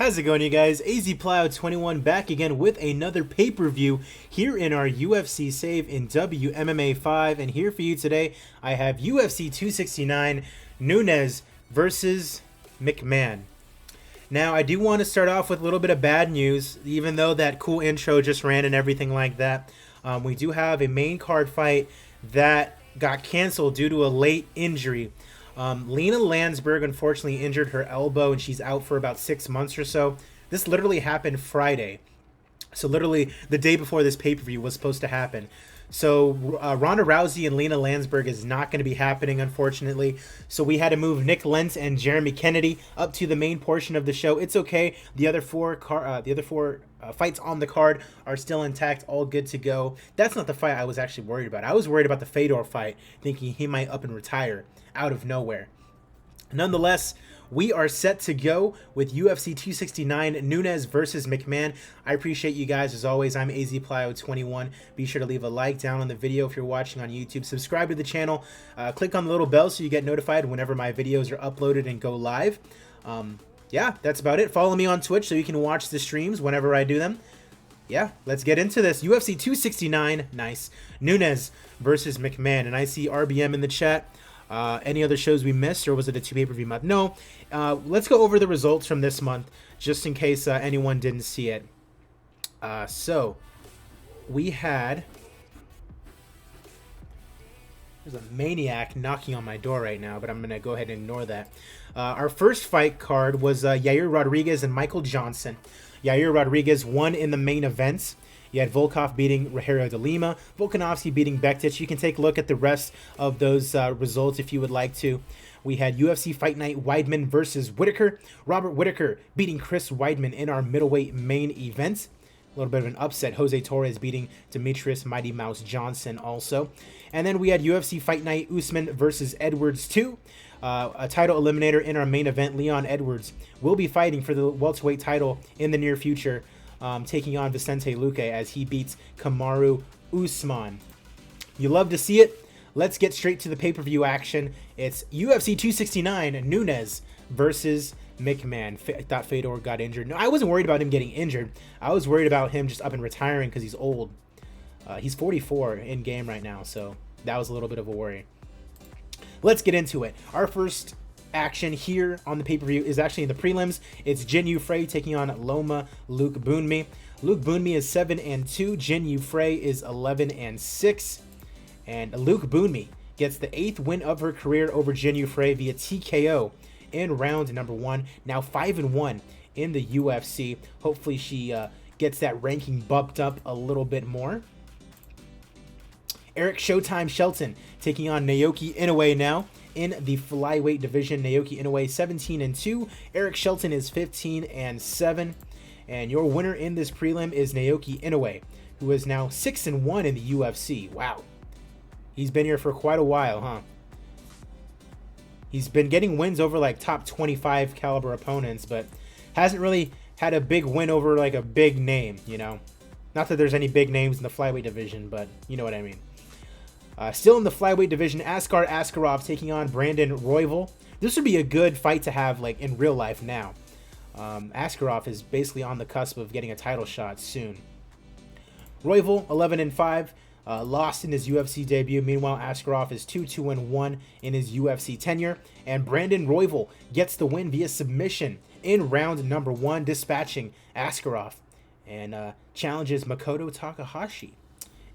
How's it going, you guys? AZPlow21 back again with another pay-per-view here in our UFC save in WMMA 5. And here for you today, I have UFC 269 NUNES versus MCMANN. Now, I do want to start off with a little bit of bad news, even though that cool intro just ran and everything like that. We do have a main card fight that got canceled due to a late injury. Lena Landsberg unfortunately injured her elbow and she's out for about 6 months or so. This literally happened Friday. So literally the day before this pay-per-view was supposed to happen. So Ronda Rousey and Lena Landsberg is not going to be happening, unfortunately. So we had to move Nick Lentz and Jeremy Kennedy up to the main portion of the show. It's okay. The other four fights on the card are still intact, all good to go. That's not the fight I was actually worried about. I was worried about the Fedor fight, thinking he might up and retire out of nowhere. Nonetheless, we are set to go with UFC 269 NUNES versus MCMANN. I appreciate you guys as always. I'm AZPlow21. Be sure to leave a like down on the video if you're watching on YouTube. Subscribe to the channel. Click on the little bell so you get notified whenever my videos are uploaded and go live. Yeah, that's about it. Follow me on Twitch so you can watch the streams whenever I do them. Yeah, let's get into this. UFC 269, nice. NUNES versus MCMANN. And I see RBM in the chat. Any other shows we missed, or was it a two pay-per-view month? No. Let's go over the results from this month, just in case anyone didn't see it. So, we had... There's a maniac knocking on my door right now, but I'm going to go ahead and ignore that. Our first fight card was Yair Rodriguez and Michael Johnson. Yair Rodriguez won in the main events. You had Volkov beating Rogerio de Lima, Volkanovski beating Bektic. You can take a look at the rest of those results if you would like to. We had UFC Fight Night Weidman versus Whitaker. Robert Whitaker beating Chris Weidman in our middleweight main event. A little bit of an upset. Jose Torres beating Demetrius Mighty Mouse Johnson also. And then we had UFC Fight Night Usman versus Edwards 2. A title eliminator in our main event. Leon Edwards will be fighting for the welterweight title in the near future. Taking on Vicente Luque as he beats Kamaru Usman. You love to see it. Let's get straight to the pay-per-view action. It's UFC 269 NUNES versus MCMANN. I thought Fedor got injured. No, I wasn't worried about him getting injured. I was worried about him just up and retiring because he's old. He's 44 in game right now, so that was a little bit of a worry. Let's get into it. Our first action here on the pay-per-view is actually in the prelims. It's Jin Yu-Frey taking on Loma Luke Boonmi. Luke Boonmi is 7-2. Jin Yu-Frey is 11-6. And Luke Boonmi gets the 8th win of her career over Jin Yu-Frey via TKO in round number 1. Now 5-1 in the UFC. Hopefully she gets that ranking bumped up a little bit more. Eric Showtime Shelton taking on Naoki Inoue now. In the flyweight division, Naoki Inoue 17-2. Eric Shelton is 15-7. And your winner in this prelim is Naoki Inoue, who is now 6-1 in the UFC. Wow. He's been here for quite a while, huh? He's been getting wins over like top 25 caliber opponents, but hasn't really had a big win over like a big name, you know? Not that there's any big names in the flyweight division, but you know what I mean. Still in the flyweight division, Askar Askarov taking on Brandon Royval. This would be a good fight to have like in real life now. Askarov is basically on the cusp of getting a title shot soon. Royval 11-5, lost in his UFC debut. Meanwhile, Askarov is 2-1 in his UFC tenure. And Brandon Royval gets the win via submission in round number 1, dispatching Askarov, and challenges Makoto Takahashi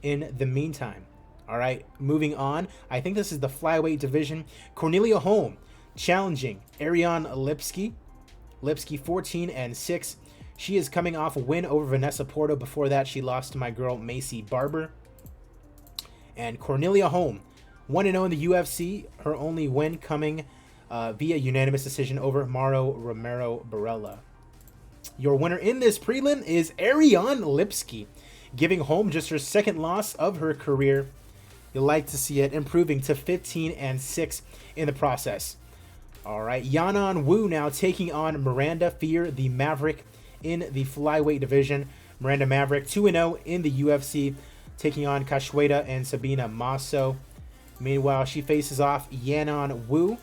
in the meantime. All right, moving on. I think this is the flyweight division. Cornelia Holm challenging Ariane Lipski. Lipski 14-6. She is coming off a win over Vanessa Porto. Before that, she lost to my girl Macy Barber. And Cornelia Holm, 1-0 in the UFC. Her only win coming via unanimous decision over Mauro Romero Barella. Your winner in this prelim is Ariane Lipski, giving Holm just her second loss of her career. You'll like to see it, improving to 15-6 in the process. All right, Yanan Wu now taking on Miranda Fear, the Maverick, in the flyweight division. Miranda Maverick 2-0 in the UFC, taking on Kashweda and Sabina Masso. Meanwhile, she faces off Yanan Wu,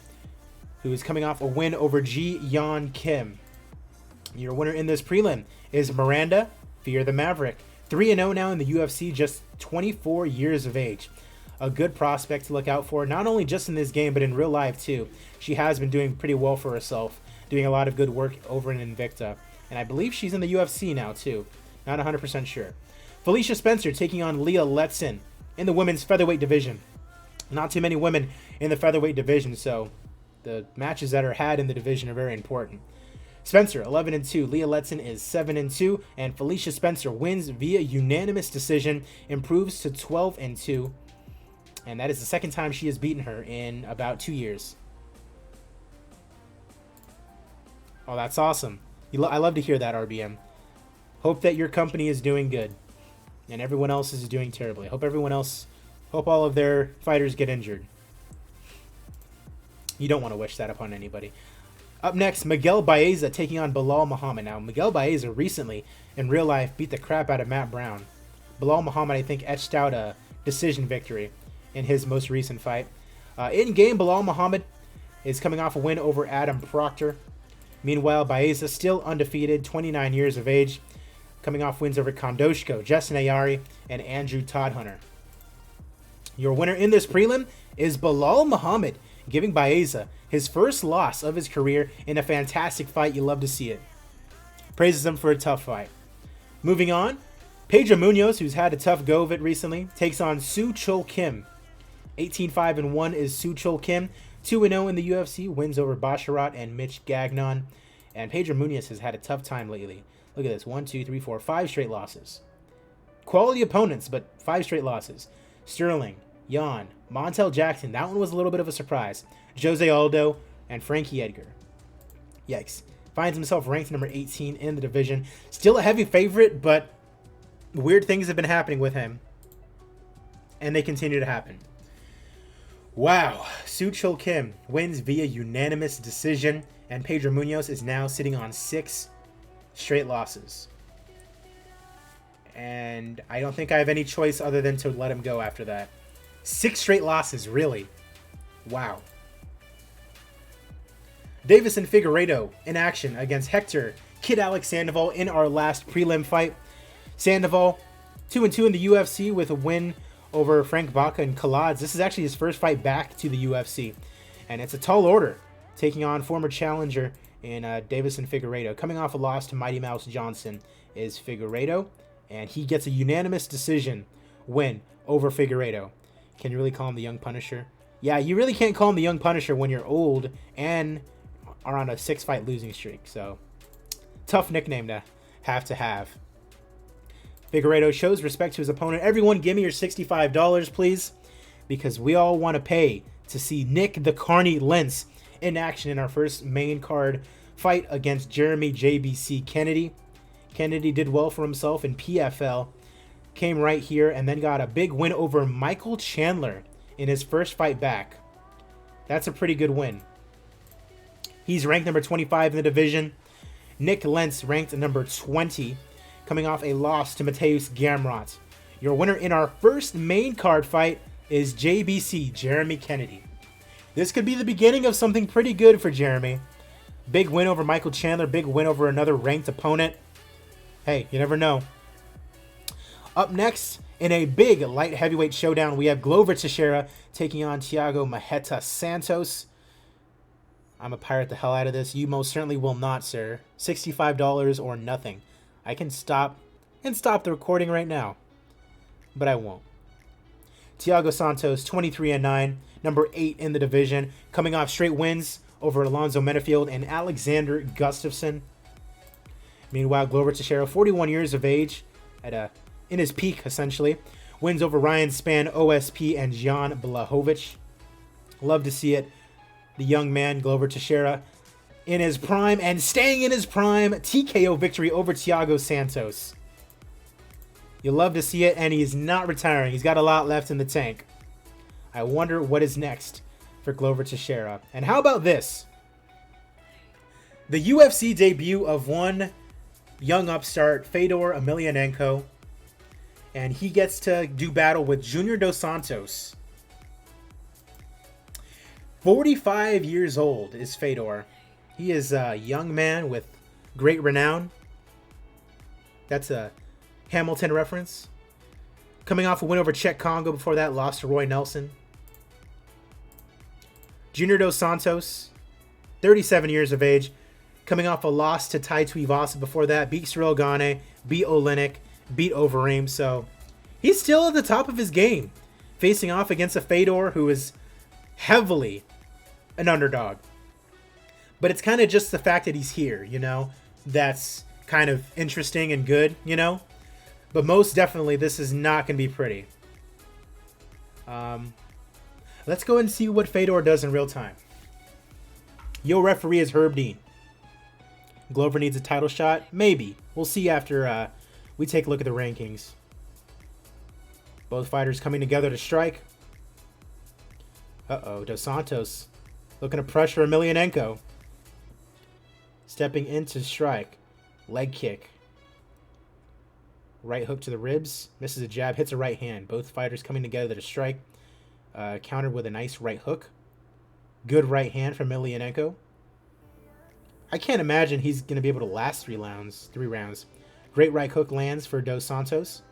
who is coming off a win over Ji Yeon Kim. Your winner in this prelim is Miranda Fear the Maverick. 3-0 now in the UFC, just 24 years of age. A good prospect to look out for, not only just in this game, but in real life too. She has been doing pretty well for herself, doing a lot of good work over in Invicta. And I believe she's in the UFC now too. Not 100% sure. Felicia Spencer taking on Leah Letson in the women's featherweight division. Not too many women in the featherweight division, so the matches that are had in the division are very important. Spencer 11-2, Leah Letson is 7-2, and Felicia Spencer wins via unanimous decision, improves to 12-2, and that is the second time she has beaten her in about 2 years. Oh, that's awesome. I love to hear that, RBM. Hope that your company is doing good, and everyone else is doing terribly. Hope all of their fighters get injured. You don't want to wish that upon anybody. Up next, Miguel Baeza taking on Bilal Muhammad. Now, Miguel Baeza recently, in real life, beat the crap out of Matt Brown. Bilal Muhammad, I think, etched out a decision victory in his most recent fight. In-game, Bilal Muhammad is coming off a win over Adam Proctor. Meanwhile, Baeza still undefeated, 29 years of age, coming off wins over Kondoshko, Justin Ayari, and Andrew Toddhunter. Your winner in this prelim is Bilal Muhammad, giving Baeza his first loss of his career in a fantastic fight. You love to see it. Praises him for a tough fight. Moving on, Pedro Munoz, who's had a tough go of it recently, takes on Soo Chul Kim. 18-5-1 is Soo Chul Kim. 2-0 in the UFC, wins over Basharat and Mitch Gagnon. And Pedro Munoz has had a tough time lately. Look at this, 1, 2, 3, 4, 5 straight losses. Quality opponents, but 5 straight losses. Sterling, Jan, Montel Jackson, that one was a little bit of a surprise. Jose Aldo, and Frankie Edgar. Yikes. Finds himself ranked number 18 in the division. Still a heavy favorite, but weird things have been happening with him. And they continue to happen. Wow. Soo Chul Kim wins via unanimous decision, and Pedro Munoz is now sitting on 6 straight losses. And I don't think I have any choice other than to let him go after that. 6 straight losses, really? Wow. Davison Figueiredo in action against Hector Kid Alex Sandoval in our last prelim fight. Sandoval 2-2 in the UFC with a win over Frank Baca and Khalad. This is actually his first fight back to the UFC, and it's a tall order, taking on former challenger in Davison Figueiredo. Coming off a loss to Mighty Mouse Johnson is Figueiredo, and he gets a unanimous decision win over Figueiredo. Can you really call him the Young Punisher? Yeah, you really can't call him the Young Punisher when you're old and are on a 6-fight losing streak. So, tough nickname to have. Figueiredo shows respect to his opponent. Everyone give me your $65, please, because we all want to pay to see Nick the Carney Lentz in action in our first main card fight against Jeremy JBC Kennedy. Kennedy did well for himself in PFL, came right here, and then got a big win over Michael Chandler in his first fight back. That's a pretty good win. He's ranked number 25 in the division. Nick Lentz ranked number 20, coming off a loss to Mateusz Gamrot. Your winner in our first main card fight is JBC, Jeremy Kennedy. This could be the beginning of something pretty good for Jeremy. Big win over Michael Chandler, big win over another ranked opponent. Hey, you never know. Up next, in a big light heavyweight showdown, we have Glover Teixeira taking on Thiago Marreta Santos. I'm gonna pirate the hell out of this. You most certainly will not, sir. $65 or nothing. I can stop the recording right now, but I won't. Thiago Santos, 23-9, number 8 in the division, coming off straight wins over Alonzo Menafield and Alexander Gustafsson. Meanwhile, Glover Teixeira, 41 years of age, in his peak, essentially. Wins over Ryan Spann, OSP, and Jan Blachowicz. Love to see it. The young man, Glover Teixeira, in his prime and staying in his prime. TKO victory over Thiago Santos. You love to see it, and he's not retiring. He's got a lot left in the tank. I wonder what is next for Glover Teixeira. And how about this? The UFC debut of one young upstart, Fedor Emelianenko. And he gets to do battle with Junior Dos Santos. 45 years old is Fedor. He is a young man with Great renown. That's a Hamilton reference. Coming off a win over Czech Congo. Before that, lost to Roy Nelson. Junior Dos Santos, 37 years of age. Coming off a loss to Tai Tuivasa. Before that, beat Cyril Gane, beat Oleinik, beat Overeem. So he's still at the top of his game. Facing off against a Fedor who is heavily an underdog. But it's kind of just the fact that he's here, you know, that's kind of interesting and good, you know. But most definitely, this is not going to be pretty. Let's go and see what Fedor does in real time. Your referee is Herb Dean. Glover needs a title shot? Maybe. We'll see after we take a look at the rankings. Both fighters coming together to strike. Uh-oh, Dos Santos looking to pressure Emelianenko. Stepping into strike. Leg kick. Right hook to the ribs. Misses a jab, hits a right hand. Both fighters coming together to strike. Countered with a nice right hook. Good right hand from Emelianenko. I can't imagine he's going to be able to last 3 rounds. Great right hook lands for Dos Santos.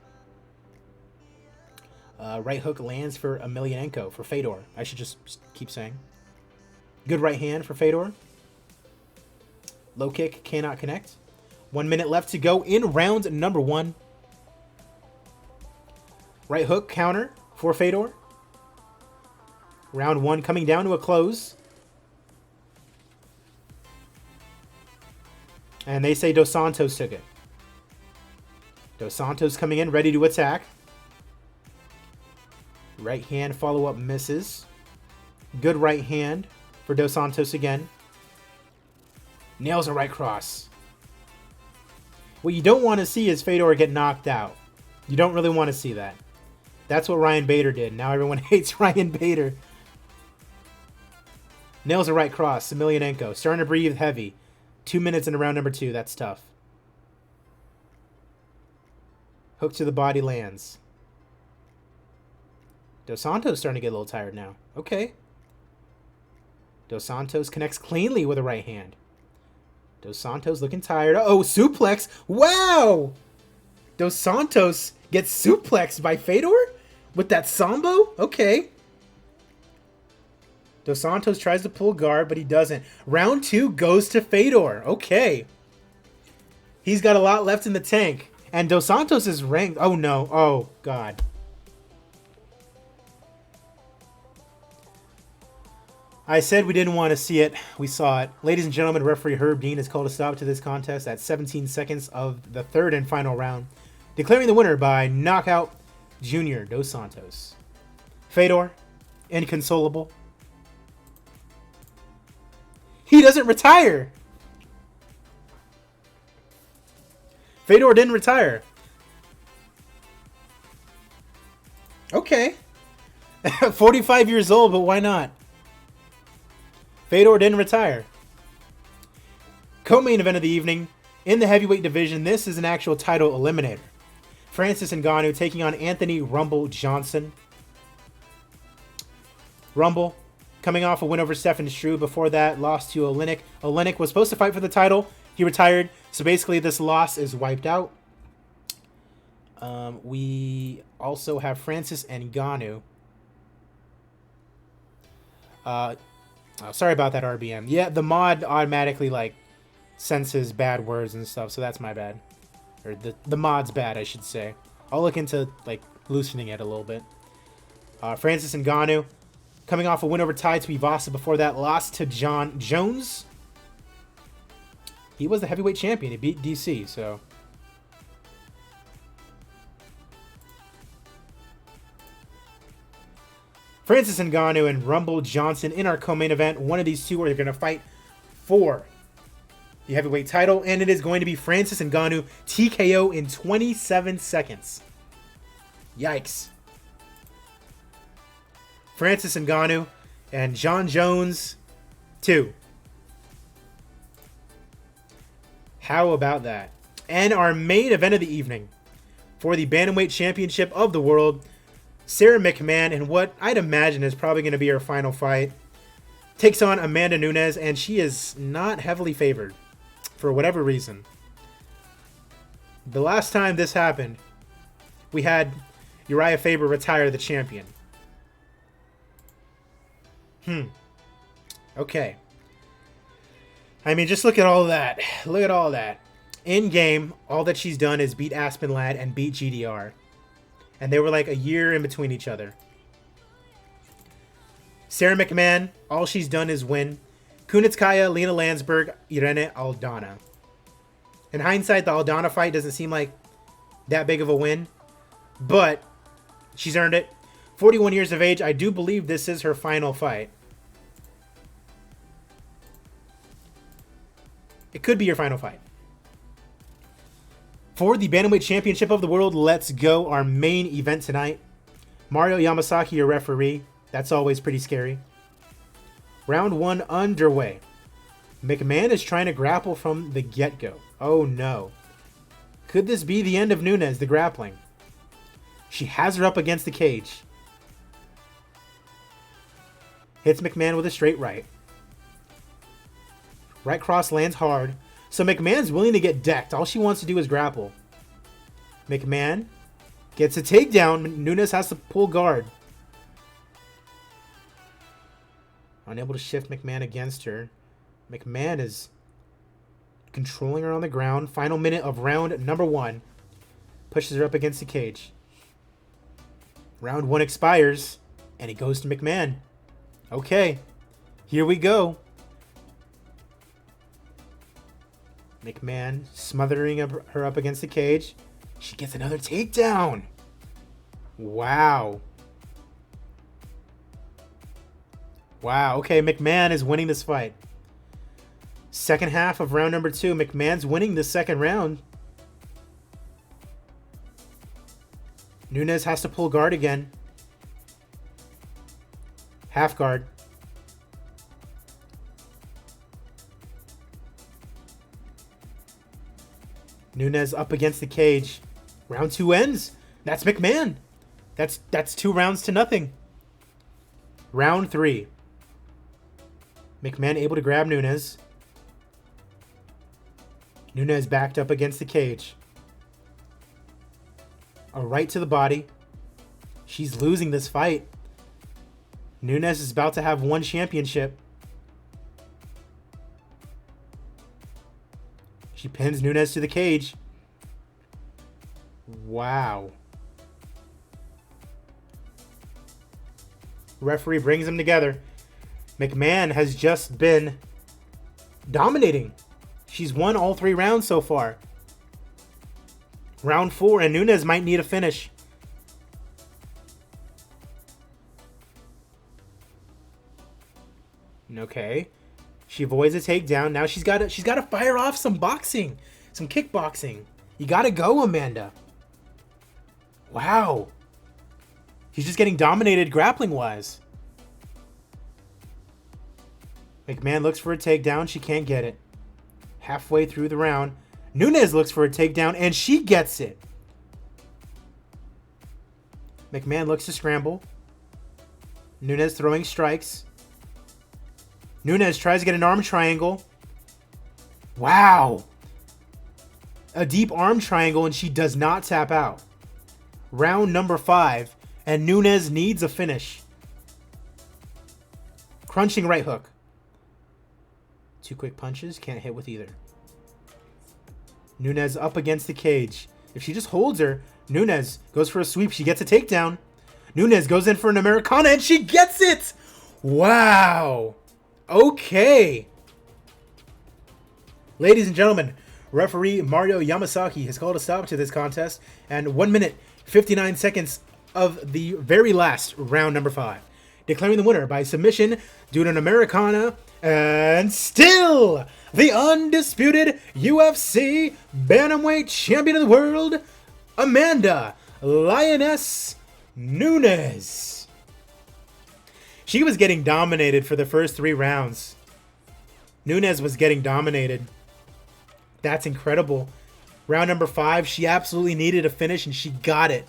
Right hook lands for Emelianenko, for Fedor. I should just keep saying. Good right hand for Fedor. Low kick cannot connect. 1 minute left to go in round number 1. Right hook counter for Fedor. Round 1 coming down to a close. And they say Dos Santos took it. Dos Santos coming in, ready to attack. Right hand follow-up misses. Good right hand for Dos Santos again. Nails a right cross. What you don't want to see is Fedor get knocked out. You don't really want to see that. That's what Ryan Bader did. Now everyone hates Ryan Bader. Nails a right cross. Emelianenko starting to breathe heavy. 2 minutes into round number 2. That's tough. Hook to the body lands. Dos Santos starting to get a little tired now. Okay. Dos Santos connects cleanly with a right hand. Dos Santos looking tired. Oh, suplex. Wow! Dos Santos gets suplexed by Fedor? With that sambo? Okay. Dos Santos tries to pull guard, but he doesn't. Round 2 goes to Fedor. Okay. He's got a lot left in the tank. And Dos Santos is ranked. Oh, no. Oh, God. I said we didn't want to see it. We saw it. Ladies and gentlemen, referee Herb Dean has called a stop to this contest at 17 seconds of the 3rd and final round, declaring the winner by knockout, Junior Dos Santos. Fedor, inconsolable. He doesn't retire. Fedor didn't retire. Okay. 45 years old, but why not? Fedor didn't retire. Co-main event of the evening. In the heavyweight division, this is an actual title eliminator. Francis Ngannou taking on Anthony Rumble Johnson. Rumble coming off a win over Stefan Struve. Before that, lost to Oleinik. Oleinik was supposed to fight for the title. He retired. So basically, this loss is wiped out. We also have Francis Ngannou. Sorry about that, RBM. Yeah, the mod automatically, like, senses bad words and stuff, so that's my bad. Or the mod's bad, I should say. I'll look into, like, loosening it a little bit. Francis Ngannou coming off a win over Tai Tuivasa. Before that, lost to John Jones. He was the heavyweight champion. He beat DC, so... Francis Ngannou and Rumble Johnson in our co-main event. One of these two are going to fight for the heavyweight title, and it is going to be Francis Ngannou TKO in 27 seconds. Yikes. Francis Ngannou and John Jones 2. How about that? And our main event of the evening for the Bantamweight Championship of the World, Sara McMann, in what I'd imagine is probably going to be her final fight, takes on Amanda Nunes, and she is not heavily favored. for whatever reason. The last time this happened, we had Uriah Faber retire the champion. Okay. I mean, just look at all that. Look at all that. In game, all that she's done is beat Aspen Ladd and beat GDR. And they were like a year in between each other. Sara McMann, all she's done is win. Kunitskaya, Lena Landsberg, Irene Aldana. In hindsight, the Aldana fight doesn't seem like that big of a win. But she's earned it. 41 years of age. I do believe this is her final fight. It could be your final fight. For the Bantamweight Championship of the World, let's go. Our main event tonight. Mario Yamasaki, your referee. That's always pretty scary. Round 1 underway. McMann is trying to grapple from the get-go. Oh no. Could this be the end of Nunes, the grappling? She has her up against the cage. Hits McMann with a straight right. Right cross lands hard. So McMann's willing to get decked. All she wants to do is grapple. McMann gets a takedown. Nunes has to pull guard. Unable to shift McMann against her. McMann is controlling her on the ground. Final minute of round number 1. Pushes her up against the cage. Round 1 expires. And it goes to McMann. Okay. Here we go. McMann smothering her up against the cage. She gets another takedown. Wow. Wow. Okay, McMann is winning this fight. Second half of round number 2. McMann's winning the second round. Nunes has to pull guard again. Half guard. Nunes up against the cage. Round 2 ends. That's McMann. That's 2 rounds to nothing. Round 3. McMann able to grab Nunes. Nunes backed up against the cage. A right to the body. She's losing this fight. Nunes is about to have 1 championship. She pins Nunes to the cage. Wow. Referee brings them together. McMann has just been dominating. She's won all 3 rounds so far. Round 4, and Nunes might need a finish. Okay. She avoids a takedown. Now she's got to fire off some boxing, some kickboxing. You got to go, Amanda. Wow. She's just getting dominated grappling-wise. McMann looks for a takedown. She can't get it. Halfway through the round, Nunes looks for a takedown, and she gets it. McMann looks to scramble. Nunes throwing strikes. Nunes tries to get an arm triangle. Wow. A deep arm triangle, and she does not tap out. Round number 5, and Nunes needs a finish. Crunching right hook. 2 quick punches, can't hit with either. Nunes up against the cage. If she just holds her, Nunes goes for a sweep. She gets a takedown. Nunes goes in for an Americana, and she gets it! Wow. Okay. Ladies and gentlemen, referee Mario Yamasaki has called a stop to this contest, and 1 minute, 59 seconds of the very last round number 5. Declaring the winner by submission due to an Americana, and still the undisputed UFC Bantamweight Champion of the World, Amanda Lioness Nunes. She was getting dominated for the first 3 rounds. Nunes was getting dominated. That's incredible. Round number 5, she absolutely needed a finish, and she got it.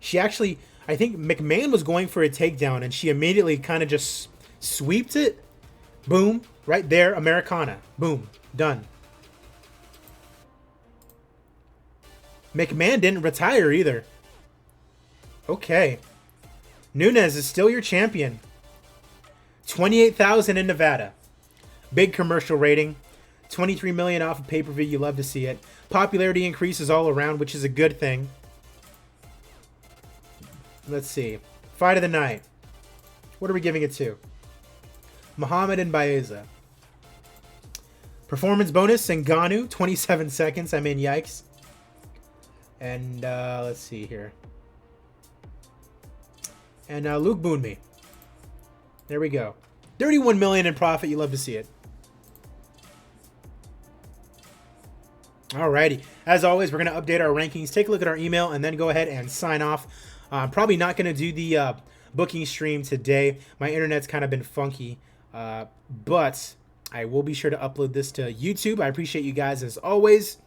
She actually, I think McMann was going for a takedown, and she immediately kind of just sweeped it. Boom. Right there, Americana. Boom. Done. MCMANN didn't retire either. Okay. NUNES is still your champion. 28,000 in Nevada. Big commercial rating. 23 million off of pay-per-view. You love to see it. Popularity increases all around, which is a good thing. Let's see. Fight of the night. What are we giving it to? Muhammad and Baeza. Performance bonus, Ngannou, 27 seconds. I mean, yikes. And let's see here. And Luke Boonmee. There we go. 31 million in profit. You love to see it. Alrighty. As always, we're going to update our rankings, take a look at our email, and then go ahead and sign off. I'm probably not going to do the booking stream today. My internet's kind of been funky. But I will be sure to upload this to YouTube. I appreciate you guys as always.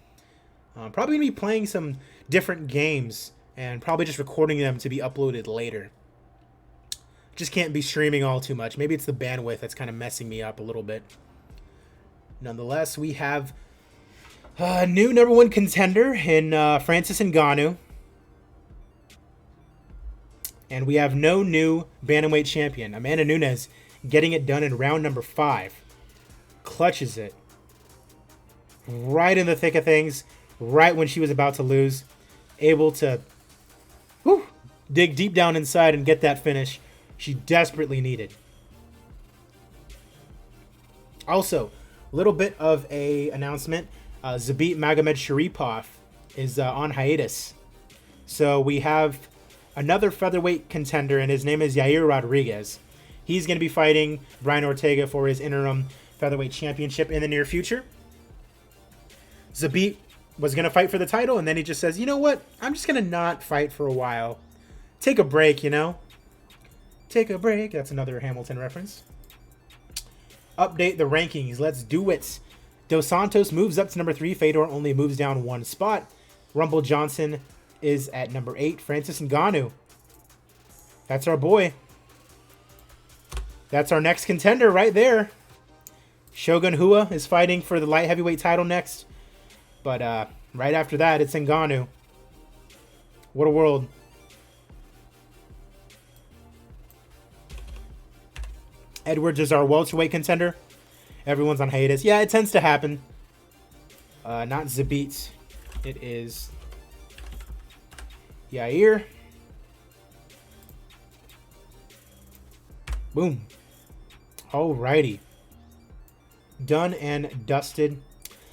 I'm probably going to be playing some different games and probably just recording them to be uploaded later. Just can't be streaming all too much. Maybe it's the bandwidth that's kind of messing me up a little bit. Nonetheless, we have a new #1 contender in Francis Ngannou. And we have no new bantamweight champion. Amanda Nunes getting it done in round number 5. Clutches it. Right in the thick of things. Right when she was about to lose. Able to dig deep down inside and get that finish she desperately needed. Also, a little bit of a announcement. Zabit Magomedsharipov is on hiatus. So we have another featherweight contender, and his name is Yair Rodriguez. He's going to be fighting Brian Ortega for his interim featherweight championship in the near future. Zabit was going to fight for the title, and then he just says, you know what? I'm just going to not fight for a while. Take a break, you know? Take a break. That's another Hamilton reference. Update the rankings. Let's do it. Dos Santos moves up to number 3. Fedor only moves down 1 spot. Rumble Johnson is at number 8. Francis Ngannou. That's our boy. That's our next contender right there. Shogun Rua is fighting for the light heavyweight title next. But right after that, it's Ngannou. What a world. Edwards is our welterweight contender. Everyone's on hiatus. Yeah, it tends to happen. Not Zabit. It is Yair. Boom. Alrighty. Done and dusted.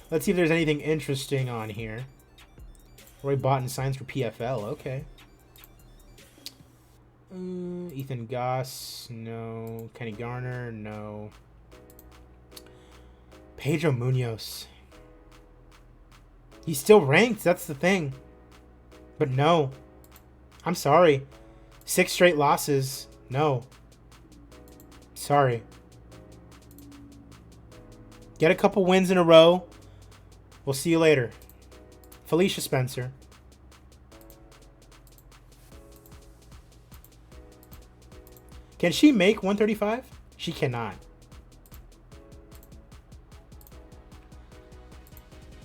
Let's see if there's anything interesting on here. Roy Botton signs for PFL. Okay. Ethan Goss. No. Kenny Garner. No. Pedro Munoz. He's still ranked. That's the thing. But no. I'm sorry. 6 straight losses. No. Sorry. Get a couple wins in a row. We'll see you later. Felicia Spencer. Can she make 135? She cannot.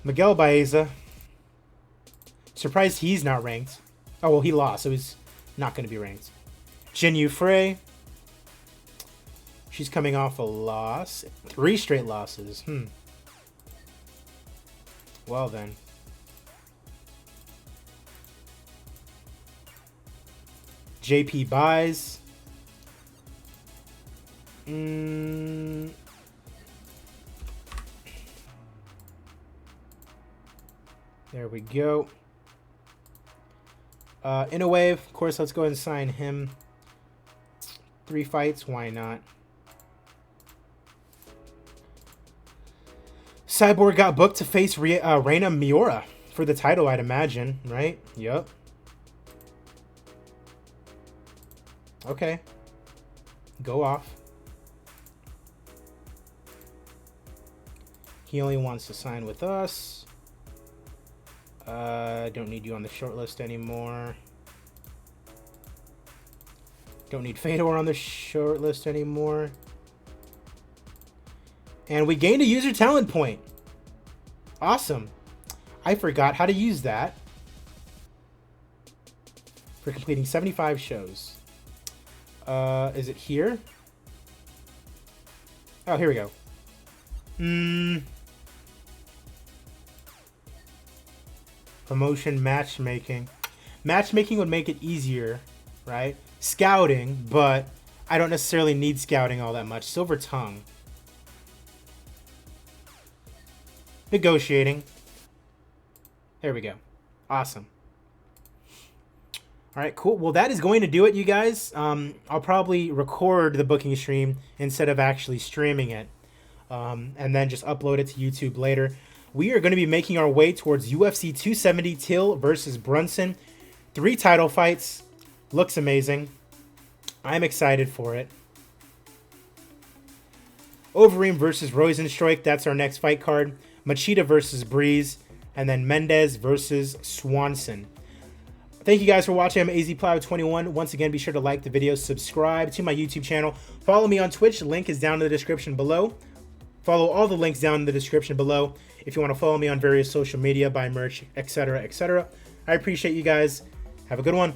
Miguel Baeza. Surprised he's not ranked. Oh, well, he lost, so he's not going to be ranked. Jin Yu Frey. She's coming off a loss. 3 straight losses. Well, then. JP buys. There we go. In a wave, of course, let's go ahead and sign him. 3 fights, why not? Cyborg got booked to face Reina Miura for the title, I'd imagine, right? Yep. Okay. Go off. He only wants to sign with us. Don't need you on the short list anymore. Don't need Fedor on the short list anymore. And we gained a user talent point. Awesome. I forgot how to use that for completing 75 shows. Is it here? Oh, here we go. Promotion matchmaking. Matchmaking would make it easier, right? Scouting, but I don't necessarily need scouting all that much. Silver tongue. Negotiating. There we go. Awesome. All right, cool. Well, that is going to do it, you guys. I'll probably record the booking stream instead of actually streaming it, and then just upload it to YouTube later. We are going to be making our way towards UFC 270 Till versus Brunson. 3 title fights. Looks amazing. I'm excited for it. Overeem versus Rosenstruik. That's our next fight card. Machida versus Breeze. And then Mendez versus Swanson. Thank you guys for watching. I'm AZPlow21. Once again, be sure to like the video, subscribe to my YouTube channel, follow me on Twitch. The link is down in the description below. Follow all the links down in the description below if you want to follow me on various social media, buy merch, etc., etc. I appreciate you guys. Have a good one.